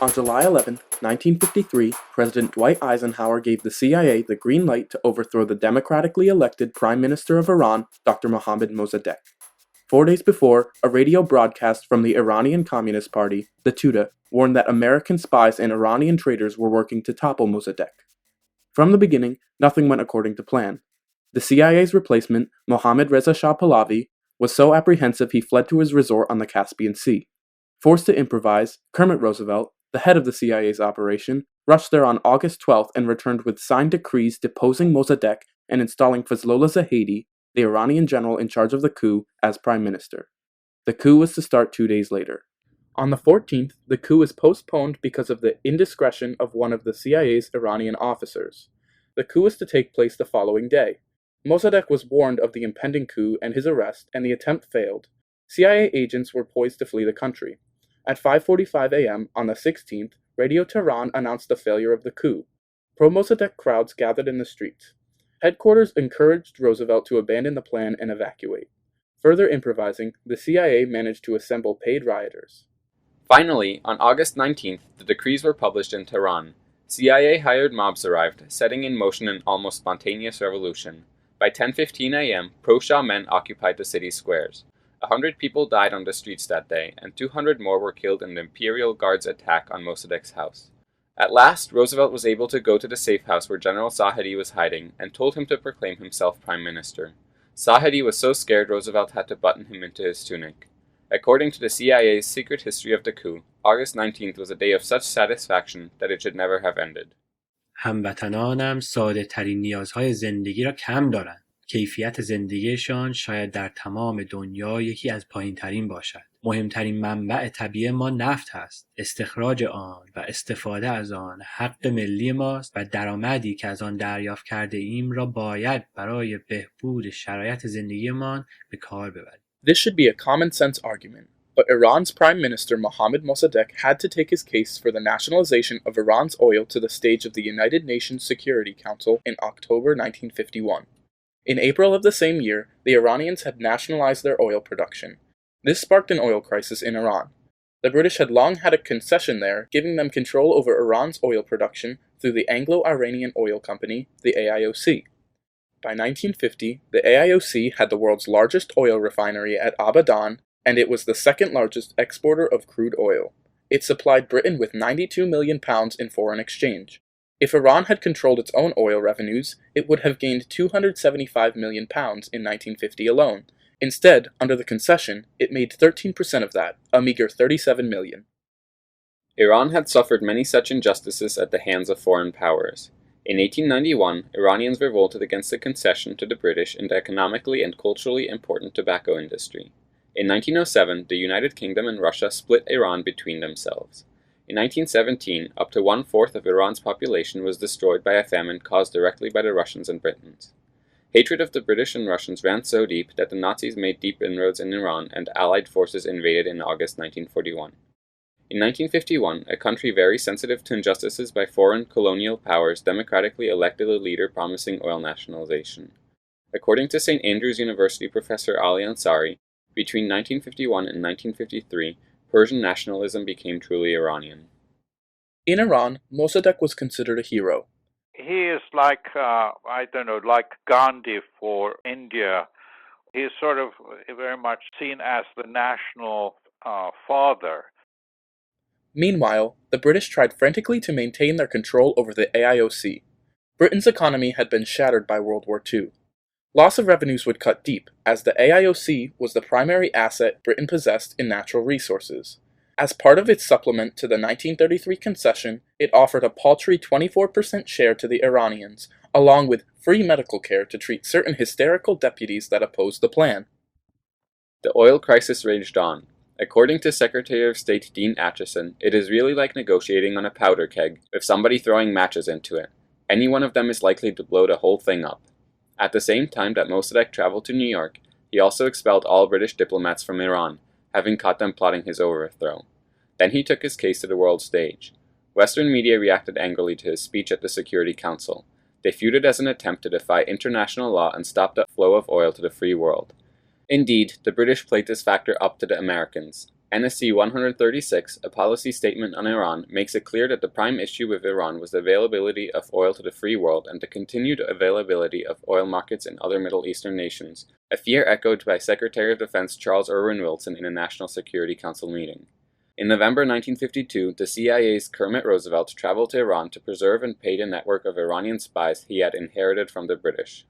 On July 11, 1953, President Dwight Eisenhower gave the CIA the green light to overthrow the democratically elected Prime Minister of Iran, Dr. Mohammad Mossadegh. 4 days before, a radio broadcast from the Iranian Communist Party, the Tuda, warned that American spies and Iranian traitors were working to topple Mossadegh. From the beginning, nothing went according to plan. The CIA's replacement, Mohammad Reza Shah Pahlavi, was so apprehensive he fled to his resort on the Caspian Sea. Forced to improvise, Kermit Roosevelt, the head of the CIA's operation, rushed there on August 12th and returned with signed decrees deposing Mossadegh and installing Fazlollah Zahedi, the Iranian general in charge of the coup, as prime minister. The coup was to start 2 days later. On the 14th, the coup was postponed because of the indiscretion of one of the CIA's Iranian officers. The coup was to take place the following day. Mossadegh was warned of the impending coup and his arrest, and the attempt failed. CIA agents were poised to flee the country. At 5:45 a.m. on the 16th, Radio Tehran announced the failure of the coup. Pro-Mossadegh crowds gathered in the streets. Headquarters encouraged Roosevelt to abandon the plan and evacuate. Further improvising, the CIA managed to assemble paid rioters. Finally, on August 19th, the decrees were published in Tehran. CIA hired mobs arrived, setting in motion an almost spontaneous revolution. By 10:15 a.m., pro-Shah men occupied the city squares. 100 people died on the streets that day, and 200 more were killed in the Imperial Guard's attack on Mossadegh's house. At last, Roosevelt was able to go to the safe house where General Zahedi was hiding, and told him to proclaim himself prime minister. Zahedi was so scared Roosevelt had to button him into his tunic. According to the CIA's secret history of the coup, August 19th was a day of such satisfaction that it should never have ended. هموطنانم ساده ترین نیازهای زندگی را کم دارند. کیفیت زندگیشان شاید در تمام دنیا یکی از پایین‌ترین باشد. مهمترین منبع طبیعی ما نفت است. استخراج آن و استفاده از آن حق ملی ماست و درآمدی که از آن دریافت کرده ایم را باید برای بهبود شرایط زندگیمان به کار ببریم. This should be a common sense argument, but Iran's Prime Minister Mohammad Mossadegh had to take his case for the nationalization of Iran's oil to the stage of the United Nations Security Council in October 1951. In April of the same year, the Iranians had nationalized their oil production. This sparked an oil crisis in Iran. The British had long had a concession there, giving them control over Iran's oil production through the Anglo-Iranian Oil Company, the AIOC. By 1950, the AIOC had the world's largest oil refinery at Abadan, and it was the second largest exporter of crude oil. It supplied Britain with £92 million in foreign exchange. If Iran had controlled its own oil revenues, it would have gained £275 million in 1950 alone. Instead, under the concession, it made 13% of that, a meager $37 million. Iran had suffered many such injustices at the hands of foreign powers. In 1891, Iranians revolted against the concession to the British in the economically and culturally important tobacco industry. In 1907, the United Kingdom and Russia split Iran between themselves. In 1917, up to 1/4 of Iran's population was destroyed by a famine caused directly by the Russians and Britons. Hatred of the British and Russians ran so deep that the Nazis made deep inroads in Iran and Allied forces invaded in August 1941. In 1951, a country very sensitive to injustices by foreign colonial powers democratically elected a leader promising oil nationalization. According to St. Andrews University professor Ali Ansari, between 1951 and 1953, Persian nationalism became truly Iranian. In Iran, Mossadegh was considered a hero. He is like Gandhi for India. He is sort of very much seen as the national father. Meanwhile, the British tried frantically to maintain their control over the AIOC. Britain's economy had been shattered by World War II. Loss of revenues would cut deep, as the AIOC was the primary asset Britain possessed in natural resources. As part of its supplement to the 1933 concession, it offered a paltry 24% share to the Iranians, along with free medical care to treat certain hysterical deputies that opposed the plan. The oil crisis raged on. According to Secretary of State Dean Acheson, it is really like negotiating on a powder keg, with somebody throwing matches into it. Any one of them is likely to blow the whole thing up. At the same time that Mossadegh traveled to New York, he also expelled all British diplomats from Iran, having caught them plotting his overthrow. Then he took his case to the world stage. Western media reacted angrily to his speech at the Security Council. They viewed it as an attempt to defy international law and stop the flow of oil to the free world. Indeed, the British played this factor up to the Americans. NSC 136, a policy statement on Iran, makes it clear that the prime issue with Iran was the availability of oil to the free world and the continued availability of oil markets in other Middle Eastern nations, a fear echoed by Secretary of Defense Charles Irwin Wilson in a National Security Council meeting. In November 1952, the CIA's Kermit Roosevelt traveled to Iran to preserve and pay the network of Iranian spies he had inherited from the British.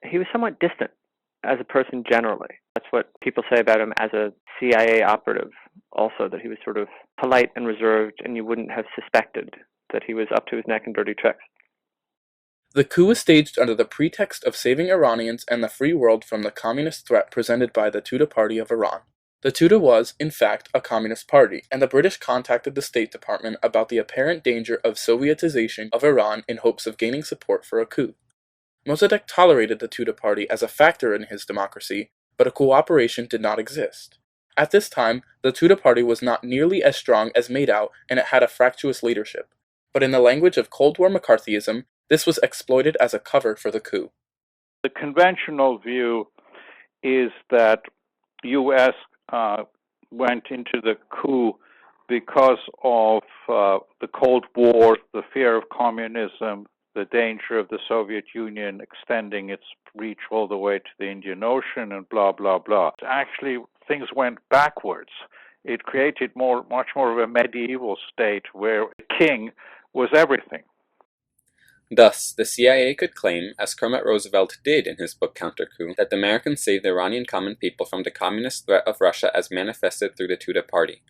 He was somewhat distant as a person generally. That's what people say about him as a CIA operative also, that he was sort of polite and reserved, and you wouldn't have suspected that he was up to his neck in dirty tricks. The coup was staged under the pretext of saving Iranians and the free world from the communist threat presented by the Tudeh Party of Iran. The Tudeh was, in fact, a communist party, and the British contacted the State Department about the apparent danger of Sovietization of Iran in hopes of gaining support for a coup. Mossadegh tolerated the Tudeh Party as a factor in his democracy, but a cooperation did not exist. At this time, the Tudeh Party was not nearly as strong as made out, and it had a fractious leadership. But in the language of Cold War McCarthyism, this was exploited as a cover for the coup. The conventional view is that U.S. Went into the coup because of the Cold War, the fear of communism, the danger of the Soviet Union extending its reach all the way to the Indian Ocean, and blah, blah, blah. Actually, things went backwards. It created much more of a medieval state where the king was everything. Thus, the CIA could claim, as Kermit Roosevelt did in his book Counter Coup, that the Americans saved the Iranian common people from the communist threat of Russia as manifested through the Tudeh Party.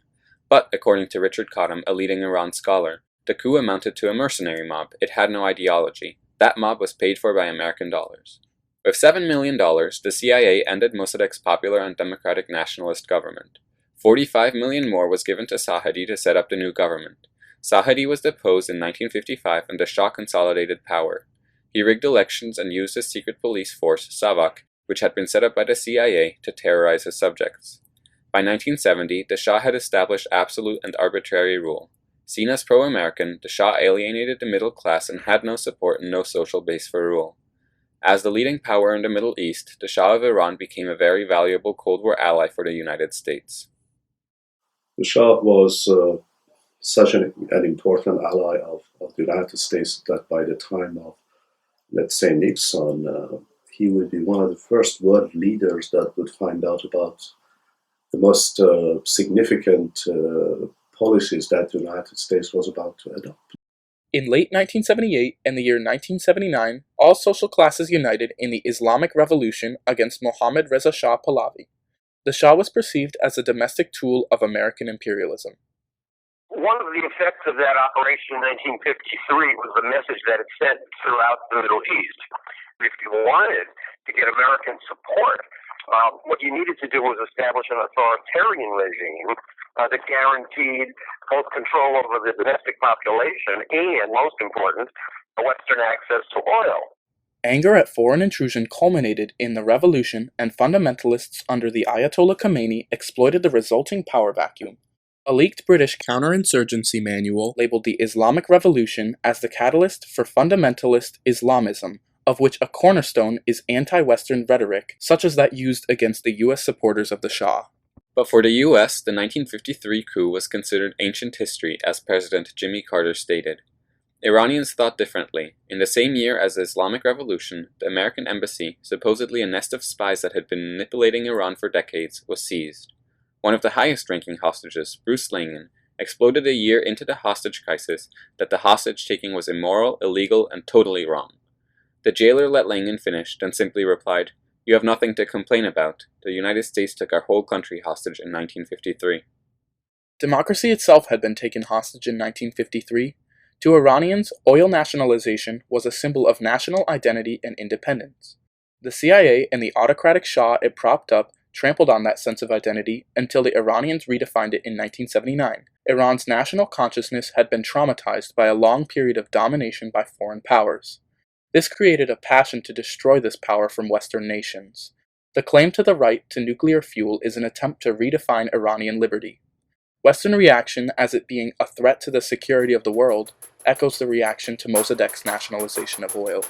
But, according to Richard Cottam, a leading Iran scholar, the coup amounted to a mercenary mob. It had no ideology. That mob was paid for by American dollars. With $7 million, the CIA ended Mossadegh's popular and democratic nationalist government. $45 million more was given to Sahadi to set up the new government. Sahadi was deposed in 1955 and the Shah consolidated power. He rigged elections and used his secret police force, Savak, which had been set up by the CIA, to terrorize his subjects. By 1970, the Shah had established absolute and arbitrary rule. Seen as pro-American, the Shah alienated the middle class and had no support and no social base for rule. As the leading power in the Middle East, the Shah of Iran became a very valuable Cold War ally for the United States. The Shah was such an important ally of the United States that by the time of, let's say, Nixon, he would be one of the first world leaders that would find out about the most significant policies that the United States was about to adopt. In late 1978 and the year 1979, all social classes united in the Islamic Revolution against Mohammad Reza Shah Pahlavi. The Shah was perceived as a domestic tool of American imperialism. One of the effects of that operation in 1953 was the message that it sent throughout the Middle East. If you wanted to get American support, what you needed to do was establish an authoritarian regime that guaranteed both control over the domestic population and, most important, Western access to oil. Anger at foreign intrusion culminated in the revolution, and fundamentalists under the Ayatollah Khomeini exploited the resulting power vacuum. A leaked British counterinsurgency manual labeled the Islamic Revolution as the catalyst for fundamentalist Islamism, of which a cornerstone is anti-Western rhetoric, such as that used against the U.S. supporters of the Shah. But for the U.S., the 1953 coup was considered ancient history, as President Jimmy Carter stated. Iranians thought differently. In the same year as the Islamic Revolution, the American embassy, supposedly a nest of spies that had been manipulating Iran for decades, was seized. One of the highest-ranking hostages, Bruce Langan, exploded a year into the hostage crisis that the hostage-taking was immoral, illegal, and totally wrong. The jailer let Langan finish, then simply replied, "You have nothing to complain about. The United States took our whole country hostage in 1953. Democracy itself had been taken hostage in 1953. To Iranians, oil nationalization was a symbol of national identity and independence. The CIA and the autocratic Shah it propped up trampled on that sense of identity until the Iranians redefined it in 1979. Iran's national consciousness had been traumatized by a long period of domination by foreign powers. This created a passion to destroy this power from Western nations. The claim to the right to nuclear fuel is an attempt to redefine Iranian liberty. Western reaction, as it being a threat to the security of the world, echoes the reaction to Mossadegh's nationalization of oil.